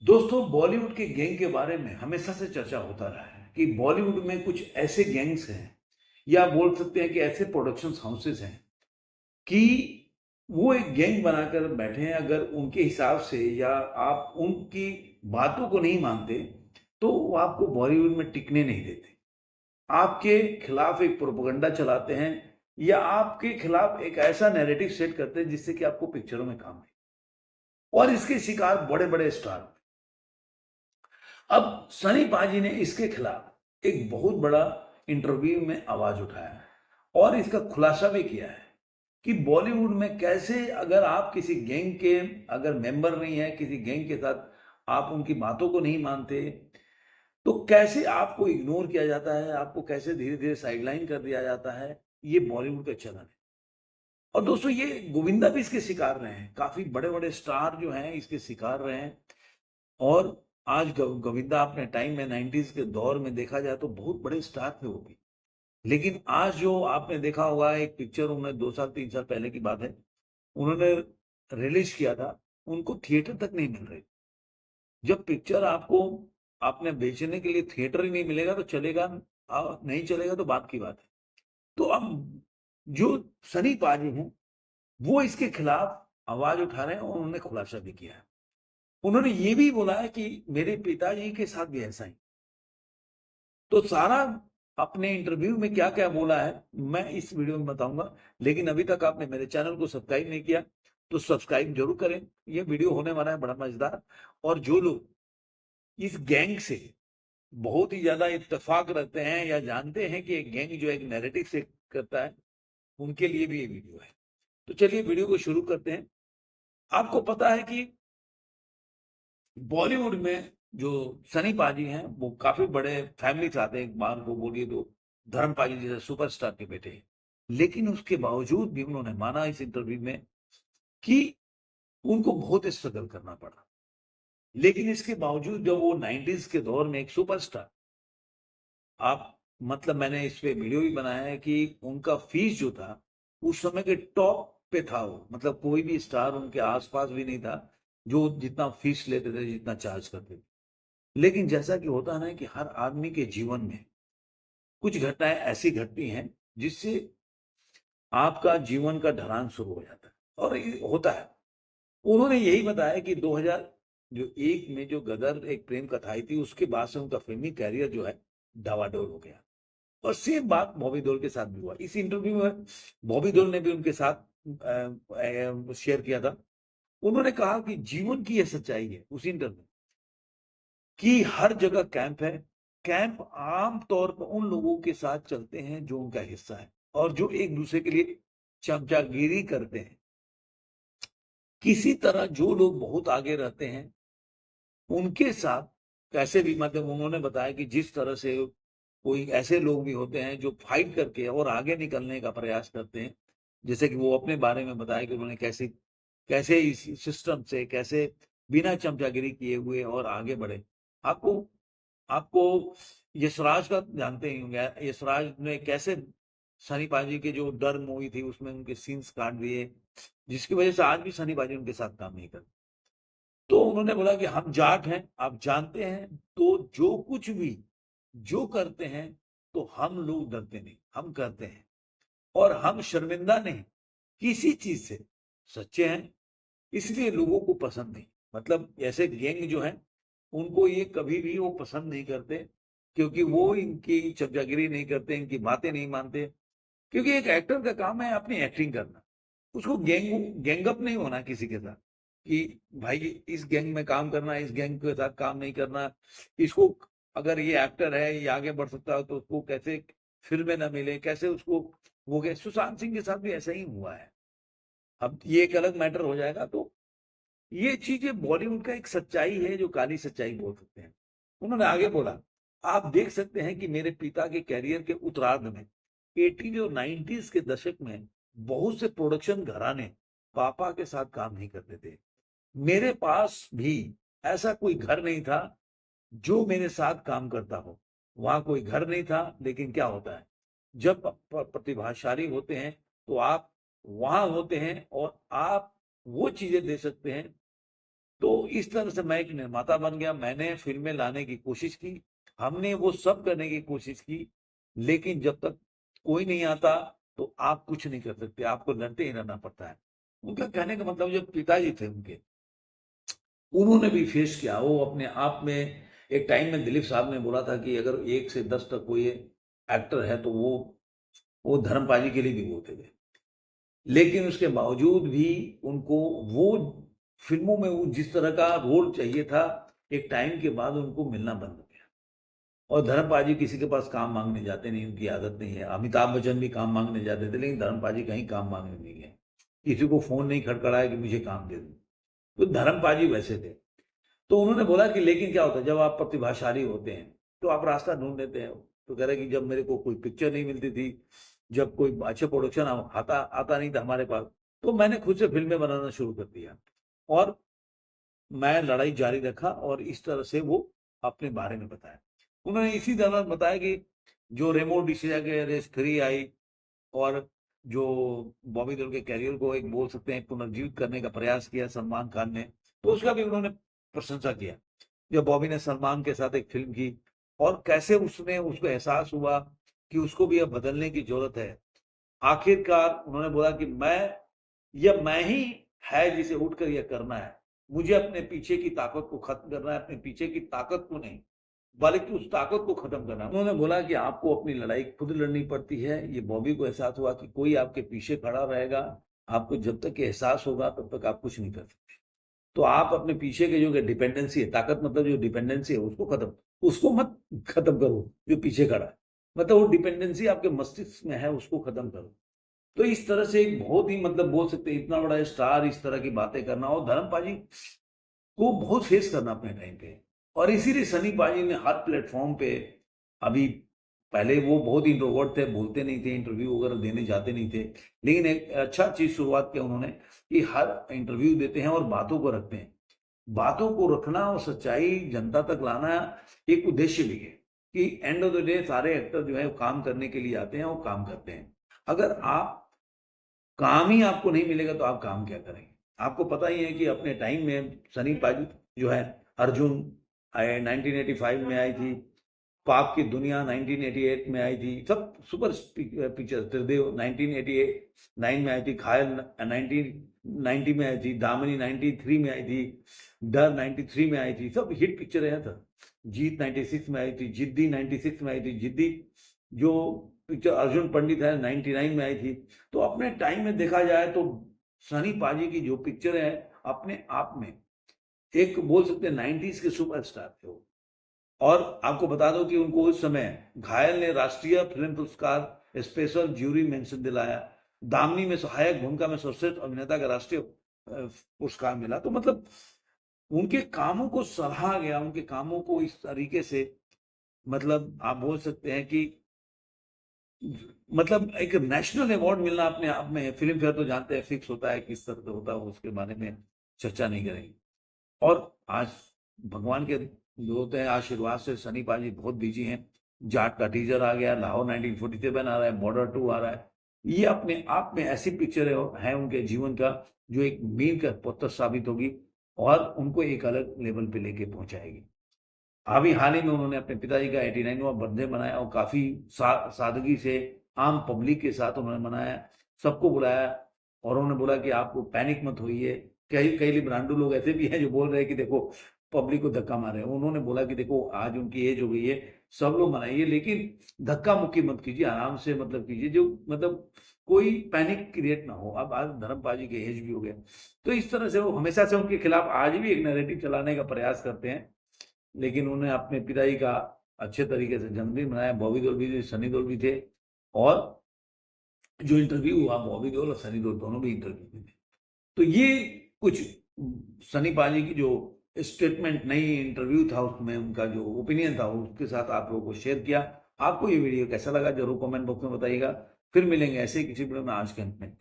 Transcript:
दोस्तों, बॉलीवुड के गैंग के बारे में हमेशा से चर्चा होता रहा है कि बॉलीवुड में कुछ ऐसे गैंग्स हैं या बोल सकते हैं कि ऐसे प्रोडक्शन हाउसेस हैं कि वो एक गैंग बनाकर बैठे हैं। अगर उनके हिसाब से या आप उनकी बातों को नहीं मानते तो वो आपको बॉलीवुड में टिकने नहीं देते। आपके खिलाफ एक प्रोपेगेंडा चलाते हैं या आपके खिलाफ एक ऐसा नैरेटिव सेट करते हैं जिससे कि आपको पिक्चरों में काम आए। और इसके शिकार बड़े बड़े स्टार। अब सनी पाजी ने इसके खिलाफ एक बहुत बड़ा इंटरव्यू में आवाज उठाया है और इसका खुलासा भी किया है कि बॉलीवुड में कैसे, अगर आप किसी गैंग के अगर मेंबर नहीं है, किसी गैंग के साथ आप उनकी बातों को नहीं मानते, तो कैसे आपको इग्नोर किया जाता है, आपको कैसे धीरे धीरे साइडलाइन कर दिया जाता है। ये बॉलीवुड का चलन है। और दोस्तों, ये गोविंदा भी इसके शिकार रहे हैं। काफी बड़े बड़े स्टार जो हैं इसके शिकार रहे हैं। और आज गोविंदा अपने टाइम में 90s के दौर में देखा जाए तो बहुत बड़े स्टार थे वो भी। लेकिन आज जो आपने देखा होगा, एक पिक्चर उन्होंने 2 साल 3 साल पहले की बात है, उन्होंने रिलीज किया था, उनको थिएटर तक नहीं मिल रहे। जब पिक्चर आपको आपने बेचने के लिए थिएटर ही नहीं मिलेगा तो चलेगा, नहीं चलेगा तो बात की बात है। तो अब जो सनी पाजी हैं, वो इसके खिलाफ आवाज उठा रहे हैं और उन्होंने खुलासा भी किया है। उन्होंने ये भी बोला है कि मेरे पिताजी के साथ भी ऐसा ही। तो सारा अपने इंटरव्यू में क्या-क्या बोला है, मैं इस वीडियो में बताऊँगा। लेकिन अभी तक आपने मेरे चैनल को सब्सक्राइब नहीं किया, तो सब्सक्राइब ज़रूर करें। ये वीडियो होने वाला है बड़ा मज़ेदार। और जो लोग इस गैंग से बहुत ही ज़्यादा इत्तेफ़ाक रखते हैं या जानते हैं कि एक गैंग जो एक नैरेटिव सेट करता है, उनके लिए भी ये वीडियो है। तो चलिए वीडियो को शुरू करते हैं। आपको पता है कि बॉलीवुड में जो सनी पाजी हैं, वो काफ़ी बड़े फैमिली से आते हैं। एक बार को बोलिए तो धर्म पाजी जैसे सुपरस्टार के बेटे हैं। लेकिन उसके बावजूद भी उन्होंने माना इस इंटरव्यू में कि उनको बहुत स्ट्रगल करना पड़ा। लेकिन इसके बावजूद जब वो 90s के दौर में एक सुपरस्टार, आप मतलब मैंने इस पे वीडियो भी बनाया है कि उनका फीस जो था, उस समय के टॉप पे था वो। मतलब कोई भी स्टार उनके आस-पास भी नहीं था, जो जितना फीस लेते थे, जितना चार्ज करते थे। लेकिन जैसा कि होता है ना कि हर आदमी के जीवन में कुछ घटनाएँ ऐसी घटती हैं, जिससे आपका जीवन का ढलान शुरू हो जाता है और ये होता है। उन्होंने यही बताया कि 2001 में जो गदर एक प्रेम कथा आई थी, उसके बाद से उनका फ़िल्मी करियर जो है, डावाडोल हो गया। और सेम बात बॉबी देओल के साथ भी हुआ। इस इंटरव्यू में बॉबी देओल ने भी उनके साथ शेयर किया था। उन्होंने कहा कि जीवन की ये सच्चाई है उस इंटरव्यू कि हर जगह कैंप है। कैंप आम तौर पर उन लोगों के साथ चलते हैं जो उनका हिस्सा है और जो एक-दूसरे के लिए चमचागिरी करते हैं। किसी तरह जो लोग बहुत आगे रहते हैं, उनके साथ कैसे भी, मतलब उन्होंने बताया कि जिस तरह से कोई ऐसे लोग भी होते हैं जो फाइट करके और आगे निकलने का प्रयास करते हैं। जैसे कि वो अपने बारे में बताया कि उन्होंने कैसे कैसे इस सिस्टम से कैसे बिना चमचागिरी किए हुए और आगे बढ़े। आपको आपको यशराज का जानते ही होंगे। यशराज ने कैसे सनी पाजी के जो डर मूवी थी उसमें उनके सीन्स काट दिए, जिसकी वजह से आज भी सनी पाजी उनके साथ काम नहीं करते। तो उन्होंने बोला कि हम जाट हैं, आप जानते हैं, तो जो कुछ भी जो करते हैं, तो हम लोग डरते नहीं, हम करते हैं और हम शर्मिंदा नहीं किसी चीज़ से। सच्चे हैं, इसलिए लोगों को पसंद नहीं। मतलब ऐसे गैंग जो हैं, उनको ये कभी भी वो पसंद नहीं करते, क्योंकि वो इनकी चमचागिरी नहीं करते, इनकी बातें नहीं मानते। क्योंकि एक एक्टर का काम है अपनी एक्टिंग करना। उसको गैंग अप नहीं होना किसी के साथ कि भाई इस गैंग में काम करना, इस गैंग के साथ काम नहीं करना। इसको, अगर ये एक्टर है, ये आगे बढ़ सकता है तो उसको कैसे फ़िल्में ना मिले, कैसे उसको वो सुशांत सिंह के साथ भी ऐसा ही हुआ है। अब ये एक अलग मैटर हो जाएगा। तो ये चीज़ें बॉलीवुड का एक सच्चाई है, जो काली सच्चाई बोल सकते हैं। उन्होंने आगे बोला, आप देख सकते हैं कि मेरे पिता के करियर के उत्तरार्ध में 80 और 90s के दशक में बहुत से प्रोडक्शन घराने पापा के साथ काम नहीं करते थे। मेरे पास भी ऐसा कोई घर नहीं था जो मेरे साथ काम करता हो। वहाँ कोई घर नहीं था, लेकिन क्या होता है, जब प्रतिभाशाली होते हैं, तो आप वहाँ होते हैं और आप वो चीज़ें दे सकते हैं तो इस तरह से मैं एक निर्माता बन गया, मैंने फ़िल्में लाने की कोशिश की, हमने वो सब करने की कोशिश की, लेकिन जब तक कोई नहीं आता, तो आप कुछ नहीं कर सकते, आपको लड़ते ही रहना पड़ता है। उनका कहने का मतलब जो पिताजी थे उनके, उन्होंने भी फेस किया, वो अपने आप में एक टाइम में दिलीप साहब ने बोला था कि अगर 1 से 10 तक कोई एक्टर है, तो वो धर्मपाल जी के लिए भी बोलते थे। लेकिन उसके बावजूद भी उनको वो फ़िल्मों में वो जिस तरह का रोल चाहिए था, एक टाइम के बाद उनको मिलना बंद हो गया। और धर्मपाल जी किसी के पास काम माँगने जाते नहीं, उनकी आदत नहीं है। अमिताभ बच्चन भी काम माँगने जाते थे, लेकिन धर्मपाल जी कहीं काम माँगने नहीं गए। किसी को फ़ोन नहीं खड़खड़ाया कि मुझे काम दे दो। तो धर्मपाल जी वैसे थे। तो उन्होंने बोला कि लेकिन क्या होता है, जब आप प्रतिभाशाली होते हैं, तो आप रास्ता ढूँढ लेते हैं। तो कह रहे हैं कि जब मेरे को कोई पिक्चर नहीं मिलती थी, जब कोई अच्छे प्रोडक्शन आता आता नहीं था हमारे पास, तो मैंने खुद से फ़िल्में बनाना शुरू कर दिया। और मैं लड़ाई जारी रखा और इस तरह से वो अपने बारे में बताया। उन्होंने इसी तरह बताया कि जो रेमो डिसूज़ा की रेस 3 आई और जो बॉबी देओल के करियर को एक बोल सकते हैं पुनर्जीवित करने का प्रयास किया सलमान खान ने, तो उसका भी उन्होंने प्रशंसा किया। जब बॉबी ने सलमान के साथ एक फ़िल्म की और कैसे उसने उसको एहसास हुआ कि उसको भी अब बदलने की ज़रूरत है। आखिरकार उन्होंने बोला कि मैं ही है जिसे उठकर यह करना है। मुझे अपने पीछे की ताकत को खत्म करना है, अपने पीछे की ताकत को नहीं, बल्कि उस ताकत को खत्म करना है। उन्होंने बोला कि आपको अपनी लड़ाई खुद लड़नी पड़ती है। ये बॉबी को एहसास हुआ कि कोई आपके पीछे खड़ा रहेगा, आपको जब तक ये एहसास होगा तब तक आप कुछ नहीं कर सकते। तो आप अपने पीछे के जो डिपेंडेंसी है, ताकत मतलब जो डिपेंडेंसी है उसको मत खत्म करो, जो पीछे खड़ा है। मतलब वो डिपेंडेंसी आपके मस्तिष्क में है, उसको खत्म करो। तो इस तरह से एक बहुत ही मतलब बोल सकते हैं इतना बड़ा स्टार इस तरह की बातें करना और धर्मपाल जी को बहुत फेस करना अपने टाइम पे। और इसीलिए सनी पाजी ने हर प्लेटफॉर्म पे अभी पहले वो बहुत इंट्रोवर्ट थे, बोलते नहीं थे, इंटरव्यू वगैरह देने जाते नहीं थे। लेकिन एक अच्छा चीज़ शुरुआत किया उन्होंने कि हर इंटरव्यू देते हैं और बातों को रखते हैं। बातों को रखना और सच्चाई जनता तक लाना एक उद्देश्य भी है कि एंड ऑफ द डे सारे एक्टर जो है वो काम करने के लिए आते हैं और काम करते हैं। अगर आप काम ही आपको नहीं मिलेगा तो आप काम क्या करेंगे? आपको पता ही है कि अपने टाइम में सनी पाजी जो है अर्जुन 1985 में आई थी, पाप की दुनिया 1988 में आई थी, सब सुपर पिक्चर त्रिदेव 1989 में आई थी, घायल 1990 में आई थी, दामिनी 93 में आई थी, डर 93 में आई थी, सब हिट पिक्चर है सर। जीत 96 में आई थी, जिद्दी 96 में आई थी, जिद्दी जो पिक्चर अर्जुन पंडित है 99 में आई थी। तो अपने टाइम में देखा जाए तो सनी पाजी की जो पिक्चर है अपने आप में एक बोल सकते हैं 90s के सुपरस्टार थे वो। और आपको बता दो कि उनको उस समय घायल ने राष्ट्रीय फिल्म पुरस्कार स्पेशल ज्यूरी मेंशन दिलाया, दामिनी में सहायक भूमिका में सर्वश्रेष्ठ अभिनेता का राष्ट्रीय पुरस्कार मिला। तो मतलब उनके कामों को सराहा गया, उनके कामों को इस तरीके से मतलब आप बोल सकते हैं कि मतलब एक नेशनल अवार्ड मिलना अपने आप में, फिल्म फेयर तो जानते हैं फिक्स होता है किस तरह से होता है, उसके बारे में चर्चा नहीं करेंगे। और आज भगवान के जो होते हैं आशीर्वाद से सनी पाजी बहुत बिजी हैं। जाट का टीजर आ गया, लाहौर 1947 आ रहा है, बॉर्डर 2 आ रहा है। ये अपने आप में ऐसी पिक्चर है उनके जीवन का जो एक मील का पत्थर साबित होगी और उनको एक अलग लेवल पे लेके पहुंचाएगी। अभी हाल ही में उन्होंने अपने पिताजी का 89वां बर्थडे मनाया और काफ़ी सादगी से आम पब्लिक के साथ उन्होंने मनाया, सबको बुलाया और उन्होंने बोला कि आप पैनिक मत होइए। कई कई ब्रांडू लोग ऐसे भी हैं जो बोल रहे हैं कि देखो पब्लिक को धक्का मार रहे हैं। उन्होंने बोला कि देखो आज उनकी एज हो गई है, सब लोग मनाइए लेकिन धक्का-मुक्की मत कीजिए, आराम से मतलब कीजिए जो मतलब कोई पैनिक क्रिएट ना हो। अब आज धर्मपाल जी के एज भी हो गए। तो इस तरह से वो हमेशा से उनके खिलाफ आज भी एक नैरेटिव चलाने का प्रयास करते हैं। लेकिन उन्होंने अपने पिताजी का अच्छे तरीके से जन्मदिन मनाया, बॉबी देओल भी थे, सनी देओल भी थे और जो इंटरव्यू हुआ बॉबी देओल और सनी देओल दोनों भी इंटरव्यू में थे। तो ये कुछ सनी पाजी की जो स्टेटमेंट नई इंटरव्यू था उसमें उनका जो ओपिनियन था उसके साथ आप लोगों को शेयर किया। आपको ये वीडियो कैसा लगा जरूर कमेंट बॉक्स में बताइएगा। फिर मिलेंगे ऐसे ही किसी वीडियो में आज के अंत में।